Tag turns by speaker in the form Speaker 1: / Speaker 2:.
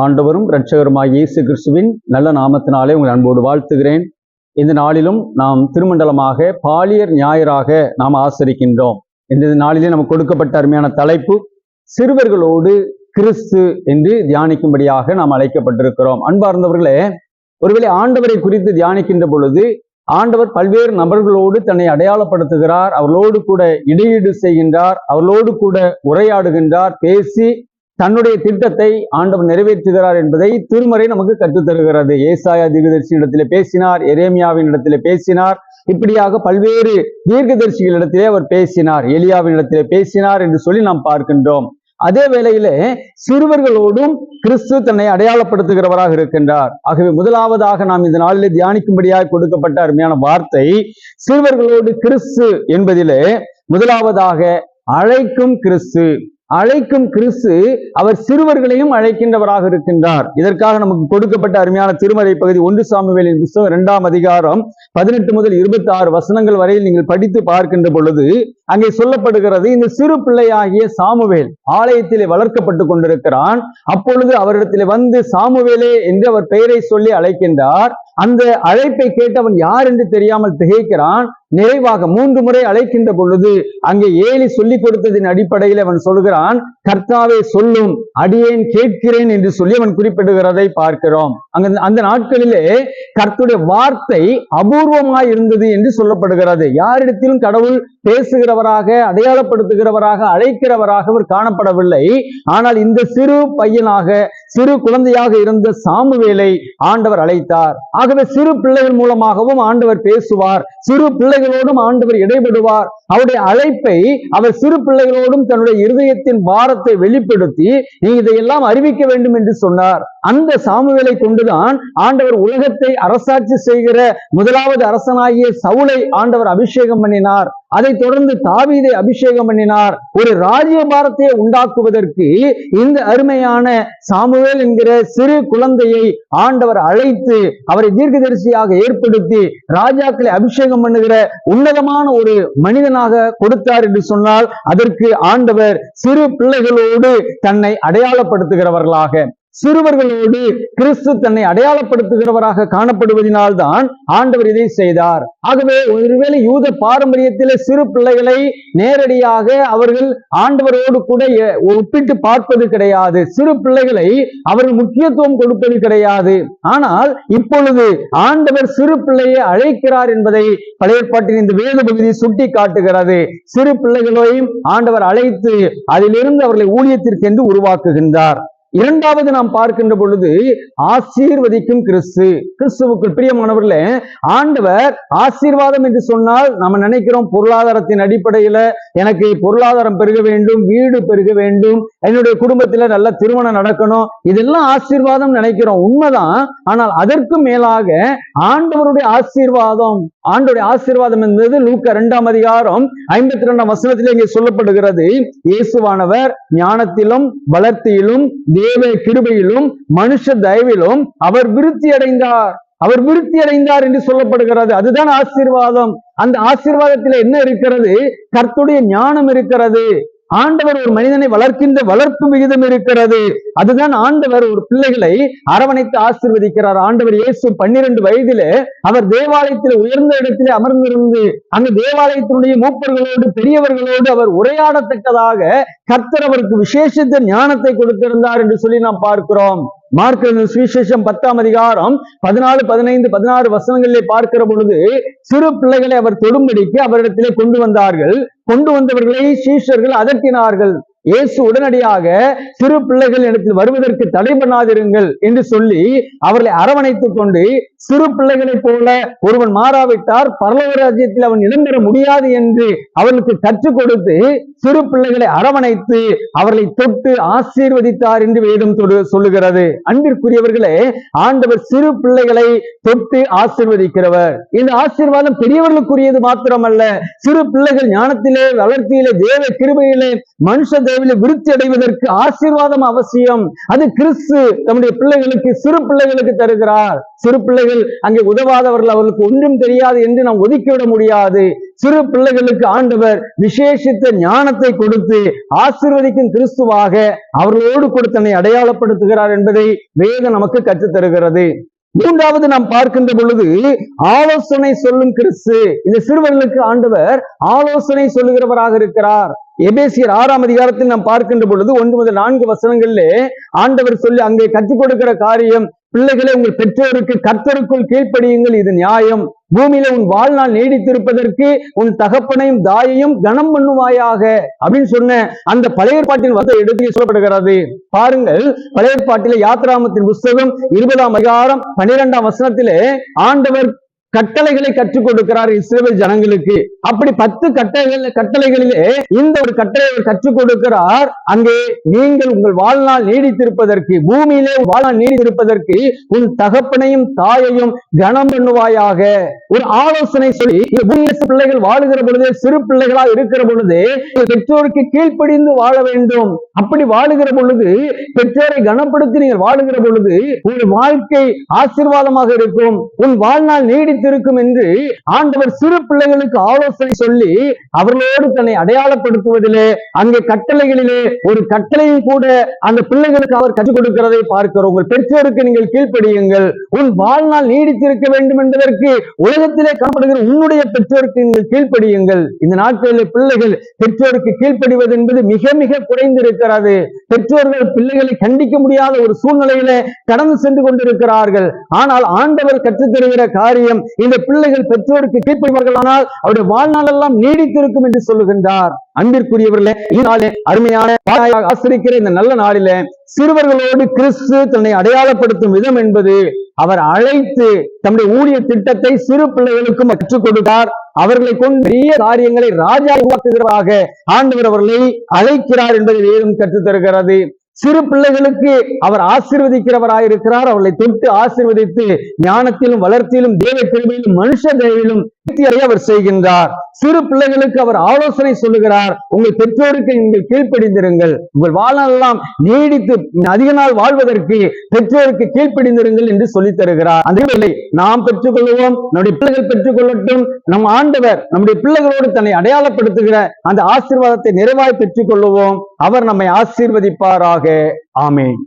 Speaker 1: ஆண்டவரும் இரட்சகருமாகிய இயேசு கிறிஸ்துவின் நல்ல நாமத்தினாலே உங்கள் அன்போடு வாழ்த்துகிறேன். இந்த நாளிலும் நாம் திருமண்டலமாக பாலியர் ஞாயிறாக நாம் ஆசரிக்கின்றோம். இந்த நாளிலே நமக்கு கொடுக்கப்பட்ட அருமையான தலைப்பு சிறுவர்களோடு கிறிஸ்து என்று தியானிக்கும்படியாக நாம் அழைக்கப்பட்டிருக்கிறோம். அன்பார்ந்தவர்களே, ஒருவேளை ஆண்டவரை குறித்து தியானிக்கின்ற பொழுது ஆண்டவர் பல்வேறு நபர்களோடு தன்னை அடையாளப்படுத்துகிறார், அவர்களோடு கூட இடையீடு செய்கின்றார், அவர்களோடு கூட உரையாடுகின்றார், பேசி தன்னுடைய திட்டத்தை ஆண்டவர் நிறைவேற்றுகிறார் என்பதை திருமறை நமக்கு கற்றுத்தருகிறது. ஏசாயா தீர்க்கதரிசியின் இடத்திலே பேசினார், எரேமியாவின் இடத்திலே பேசினார், இப்படியாக பல்வேறு தீர்க்கதரிசிகளிடத்திலே அவர் பேசினார், எலியாவின் இடத்திலே பேசினார் என்று சொல்லி நாம் பார்க்கின்றோம். அதே வேளையிலே சிறுவர்களோடும் கிறிஸ்து தன்னை அடையாளப்படுத்துகிறவராக இருக்கின்றார். ஆகவே முதலாவதாக நாம் இந்த நாளிலே தியானிக்கும்படியாக கொடுக்கப்பட்ட அருமையான வார்த்தை சிறுவர்களோடு கிறிஸ்து என்பதிலே முதலாவதாக அழைக்கும் கிறிஸ்து. அழைக்கும் கிறிஸ்து அவர் சிறுவர்களையும் அழைக்கின்றவராக இருக்கின்றார். இதற்காக நமக்கு கொடுக்கப்பட்ட அருமையான திருமறை பகுதி 1 சாமுவேலின் புத்தகம் 2ஆம் அதிகாரம் 18 முதல் 26 வசனங்கள் வரையில் நீங்கள் படித்து பார்க்கின்ற பொழுது அங்கே சொல்லப்படுகிறது, இந்த சிறு பிள்ளையாகிய சாமுவேல் ஆலயத்திலே வளர்க்கப்பட்டு கொண்டிருக்கிறான். அப்பொழுது அவரிடத்திலே வந்து சாமுவேலே என்று அவர் பெயரை சொல்லி அழைக்கின்றார். அந்த அழைப்பை கேட்டவன் யார் என்று தெரியாமல் திகைக்கிறான். நிறைவாக 3 முறை அழைக்கின்ற பொழுது அங்கே ஏலி சொல்லிக் கொடுத்ததின் அடிப்படையில் அவன் சொல்கிறான், கர்த்தாவே சொல்லும், அடியேன் கேட்கிறேன் என்று சொல்லி அவன் குறிப்பிடுகிறதை பார்க்கிறோம். அந்த நாட்களிலே கர்த்தருடைய வார்த்தை அபூர்வமாய் இருந்தது என்று சொல்லப்படுகிறது. யாரிடத்திலும் கடவுள் பேசுகிறவராக, அடையாளப்படுத்துகிறவராக, அழைக்கிறவராக அவர் காணப்படவில்லை. ஆனால் இந்த சிறு பையனாக, சிறு குழந்தையாக இருந்த சாமுவேலை ஆண்டவர் அழைத்தார். ஆகவே சிறு பிள்ளைகள் மூலமாகவும் ஆண்டவர் பேசுவார், சிறு பிள்ளைகளோடும் ஆண்டவர் இடைபடுவார். அவருடைய அழைப்பை அவர் சிறு பிள்ளைகளோடும் தன்னுடைய இருதயத்தின் பாரத்தை வெளிப்படுத்தி நீ இதையெல்லாம் அறிவிக்க வேண்டும் என்று சொன்னார். அந்த சாமுவேலை கொண்டுதான் ஆண்டவர் உலகத்தை அரசாட்சி செய்கிற முதலாவது அரசனாகிய சவுலை ஆண்டவர் அபிஷேகம் பண்ணினார். அதை தொடர்ந்து தாவீதை அபிஷேகம் பண்ணினார். ஒரு ராஜ்யபாரத்தை உண்டாக்குவதற்கு இந்த அருமையான சாமுவேல் என்கிற சிறு குழந்தையை ஆண்டவர் அழைத்து அவரை தீர்க்கதரிசியாக ஏற்படுத்தி ராஜாக்களை அபிஷேகம் பண்ணுகிற உன்னதமான ஒரு மனிதனாக கொடுத்தார் என்று சொன்னால் அதற்கு ஆண்டவர் சிறு பிள்ளைகளோடு தன்னை அடையாளப்படுத்துகிறவர்களாக, சிறுவர்களோடு கிறிஸ்து தன்னை அடையாளப்படுத்துகிறவராக காணப்படுவதனால்தான் ஆண்டவர் இதை செய்தார். ஆகவே ஒருவேளை யூத பாரம்பரியத்திலே சிறு பிள்ளைகளை நேரடியாக அவர்கள் ஆண்டவரோடு கூட ஒப்பிட்டு பார்ப்பது கிடையாது. சிறு பிள்ளைகளை அவர்கள் முக்கியத்துவம் கொடுப்பது கிடையாது. ஆனால் இப்பொழுது ஆண்டவர் சிறு பிள்ளையை அழைக்கிறார் என்பதை பழைய ஏற்பாட்டின் இந்த வேத பகுதி சுட்டி காட்டுகிறது. சிறு பிள்ளைகளையும் ஆண்டவர் அழைத்து அதிலிருந்து அவர்களை ஊழியத்திற்கு என்று உருவாக்குகின்றார். இரண்டாவது நாம் பார்க்கின்ற பொழுது ஆசீர்வதிக்கும் கிறிஸ்து. கிறிஸ்துவுக்கு பிரியமானவர்களே, ஆண்டவர் ஆசீர்வாதம் என்று சொன்னால் நம்ம நினைக்கிறோம் பொருளாதாரத்தின் அடிப்படையில எனக்கு பொருளாதாரம் பெருக வேண்டும், வீடு பெருக வேண்டும், என்னுடைய குடும்பத்துல நல்ல திருமணம் நடக்கணும், இதெல்லாம் ஆசீர்வாதம் நினைக்கிறோம், உண்மைதான். ஆனால் அதற்கு மேலாக ஆண்டவருடைய ஆசீர்வாதம், ஆண்டவருடைய ஆசீர்வாதம் என்பது லூக்கா 2ஆம் அதிகாரம் 52ஆம் வசனத்திலே இங்கே சொல்லப்படுகிறது. இயேசுவானவர் ஞானத்திலும் வளர்த்தியிலும் தேவ கிருபையிலும் மனுஷ தயவிலும் அவர் விருத்தி அடைந்தார் என்று சொல்லப்படுகிறது. அதுதான் ஆசீர்வாதம். அந்த ஆசீர்வாதத்தில் என்ன இருக்கிறது? கர்த்தருடைய ஞானம் இருக்கிறது. ஆண்டவர் ஒரு மனிதனை வளர்க்கின்ற வளர்ப்பு விகிதம் இருக்கிறது. அதுதான் ஆண்டவர் ஒரு பிள்ளைகளை அரவணைத்து ஆசீர்வதிக்கிறார். ஆண்டவர் இயேசு 12 வயதிலே அவர் தேவாலயத்தில் உயர்ந்த இடத்திலே அமர்ந்திருந்து அங்கு தேவாலயத்தினுடைய மூப்பர்களோடு பெரியவர்களோடு அவர் உரையாடத்தக்கதாக கர்த்தர் அவருக்கு விசேஷித்த ஞானத்தை கொடுத்திருந்தார் என்று சொல்லி நாம் பார்க்கிறோம். மார்க்கு சுவிசேஷம் 10ஆம் அதிகாரம் 14, 15, 16 வசனங்களிலே பார்க்கிற பொழுது சிறு பிள்ளைகளை அவர் தொடும்படிக்கு அவரிடத்திலே கொண்டு வந்தார்கள். கொண்டு வந்தவர்களை சீஷர்கள் அதட்டினார்கள். இயேசு உடனடியாக சிறு பிள்ளைகள் இடத்தில் வருவதற்கு தடை பண்ணாதிருங்கள் என்று சொல்லி அவர்களை அரவணைத்துக் கொண்டு, சிறு பிள்ளைகளைப் போல ஒருவன் மாறாவிட்டார் பரலோக ராஜ்யத்தில் அவன் இடம்பெற முடியாது என்று அவர்களுக்கு கற்றுக் கொடுத்து சிறு பிள்ளைகளை அரவணைத்து அவர்களை தொட்டு ஆசீர்வதித்தார் என்று வேதம் சொல்லுகிறது. அன்பிற்குரியவர்களே, ஆண்டவர் சிறு பிள்ளைகளை தொட்டு ஆசீர்வதிக்கிறவர். இந்த ஆசீர்வாதம் பெரியவர்களுக்குரியது மாத்திரமல்ல, சிறு பிள்ளைகள் ஞானத்திலே, வளர்ச்சியிலே, தேவ கிருபையிலே, மனுஷ தேவிலே விருத்தி அடைவதற்கு ஆசீர்வாதம் அவசியம். அது கிறிஸ்து தம்முடைய பிள்ளைகளுக்கு, சிறு பிள்ளைகளுக்கு தருகிறார். சிறு பிள்ளைகள் பிள்ளைகள் அங்கே உதவாதவர்கள், அவர்களுக்கு ஒன்றும் தெரியாது என்று நாம் ஒதுக்கிவிட முடியாது. சிறு பிள்ளைகளுக்கு ஆண்டவர் விசேஷித்த ஞானத்தை கொடுத்து ஆசீர்வதிக்கும் கிறிஸ்துவாக அவர்களோடு கூட தன்னை அடையாளப்படுத்துகிறார் என்பதை வேதம் நமக்கு கற்றுத் தருகிறது. மூன்றாவது நாம் பார்க்கின்ற பொழுது ஆலோசனை சொல்லும் கிறிஸ்து. இந்த சிறுவர்களுக்கு ஆண்டவர் ஆலோசனை சொல்லுகிறவராக இருக்கிறார். எபேசியர் 6ஆம் அதிகாரத்தில் நாம் பார்க்கின்ற பொழுது 1 முதல் 4 வசனங்களிலே ஆண்டவர் சொல்லி அங்கே கற்றுக் கொடுக்கிற காரியம், பிள்ளைகளை உங்கள் பெற்றோருக்கு கர்த்தருக்குள் கீழ்ப்படியுங்கள், இது நியாயம். பூமியில உன் வாழ்நாள் நீடித்திருப்பதற்கு உன் தகப்பனையும் தாயையும் கனம் பண்ணுவாயாக அப்படின்னு சொன்ன அந்த பழைய ஏற்பாட்டின் வார்த்தை எடுத்து சொல்லப்படுகிறது. பாருங்கள், பழைய ஏற்பாட்டிலே யாத்திராகமத்தின் புஸ்தகம் 20ஆம் அதிகாரம் 12ஆம் வசனத்திலே ஆண்டவர் கட்டளைகளை கற்றுக் கொடுக்கிறார் இஸ்ரவேல் ஜனங்களுக்கு. அப்படி 10 கட்டளைகளிலே இந்த ஒரு கட்டளை கற்றுக் கொடுக்கிறார். அங்கே நீங்கள் உங்கள் வாழ்நாள் நீடித்திருப்பதற்கு, பூமியிலே வாழ்நாள் நீடித்திருப்பதற்கு உன் தகப்பனையும் தாயையும் கனம் பண்ணுவாயாக. ஒரு ஆலோசனை சொல்லி, பிள்ளைகள் வாழுகிற பொழுது, சிறு பிள்ளைகளா இருக்கிற பொழுது பெற்றோருக்கு கீழ்ப்படிந்து வாழ வேண்டும். அப்படி வாழுகிற பொழுது, பெற்றோரை கனப்படுத்தி நீங்கள் வாழுகிற பொழுது உங்கள் வாழ்க்கை ஆசீர்வாதமாக இருக்கும், உன் வாழ்நாள் நீடித்திருக்கும் என்று ஆண்டவர் சிறு பிள்ளைகளுக்கு ஆலோசனை சொல்லி அவர்களோடு தன்னை அடையாளப்படுத்துவதிலே, அங்கே கட்டளைகளிலே ஒரு கட்டளையும் கூட அந்த பிள்ளைகளுக்கு அவர் கற்றுக் கொடுக்கிறதை பார்க்கிறோம். உங்கள் பெற்றோருக்கு நீங்கள் கீழ்ப்படியுங்கள், உன் வாழ்நாள் நீடித்திருக்க வேண்டும் என்பதற்கு உலகத்திலே காணப்படுகிற உன்னுடைய பெற்றோருக்கு நீங்கள் கீழ்ப்படியுங்கள். இந்த நாட்களில் பிள்ளைகள் பெற்றோருக்கு கீழ்ப்படிவது என்பது மிக மிக குறைந்திருக்கிறது. பெற்றோர்கள் பிள்ளைகளை கண்டிக்க முடியாத ஒரு சூழ்நிலையில கடந்து சென்று கொண்டிருக்கிறார்கள். ஆனால் ஆண்டவர் கற்றுத் தருகிற காரியம், இந்த பிள்ளைகள் பெற்றோருக்கு கீழ்ப்படிவார்களானால் அவருடைய வாழ்நாள் எல்லாம் நீடித்திருக்கும் என்று சொல்லுகின்றார். அன்பிற்குரியவர்களே, இதனாலே அருமையான ஆசிரிக்கிற இந்த நல்ல நாளில சிறுவர்களோடு கிறிஸ்து தன்னை அடையாளப்படுத்தும் விதம் என்பது, அவர் அழைத்து தம்முடைய ஊழிய திட்டத்தை சிறு பிள்ளைகளுக்கும் கற்றுக் கொடுத்தார். அவர்களை கொண்டு பெரிய காரியங்களை ராஜா உருவாக்குகிறவராக ஆண்டவர் அவர்களை அழைக்கிறார் என்பதை வேதம் கற்றுத் தருகிறது. சிறு பிள்ளைகளுக்கு அவர் ஆசீர்வதிக்கிறவராயிருக்கிறார். அவர்களை தொட்டு ஆசீர்வதித்து ஞானத்திலும் வளர்ச்சியிலும் தேவ கிருபையிலும் மனுஷ தயவிலும் அவர் செய்கின்றார். சிறு பிள்ளைகளுக்கு அவர் ஆலோசனை சொல்லுகிறார். உங்கள் பெற்றோருக்கு நீங்கள் கீழ்ப்படிந்திருங்கள், உங்கள் வாழ்நாள் எல்லாம் நீடித்து அதிக நாள் வாழ்வதற்கு பெற்றோருக்கு கீழ்ப்படிந்திருங்கள் என்று சொல்லித் தருகிறார். அந்த வேளை நாம் பெற்றுக்கொள்வோம், நம்முடைய பிள்ளைகள் பெற்றுக்கொள்ளட்டும். நம் ஆண்டவர் நம்முடைய பிள்ளைகளோடு தன்னை அடையாளப்படுத்துகிற அந்த ஆசீர்வாதத்தை நிறைவாய் பெற்றுக் கொள்ளுவோம். அவர் நம்மை ஆசீர்வதிப்பாராக. ஆமென்.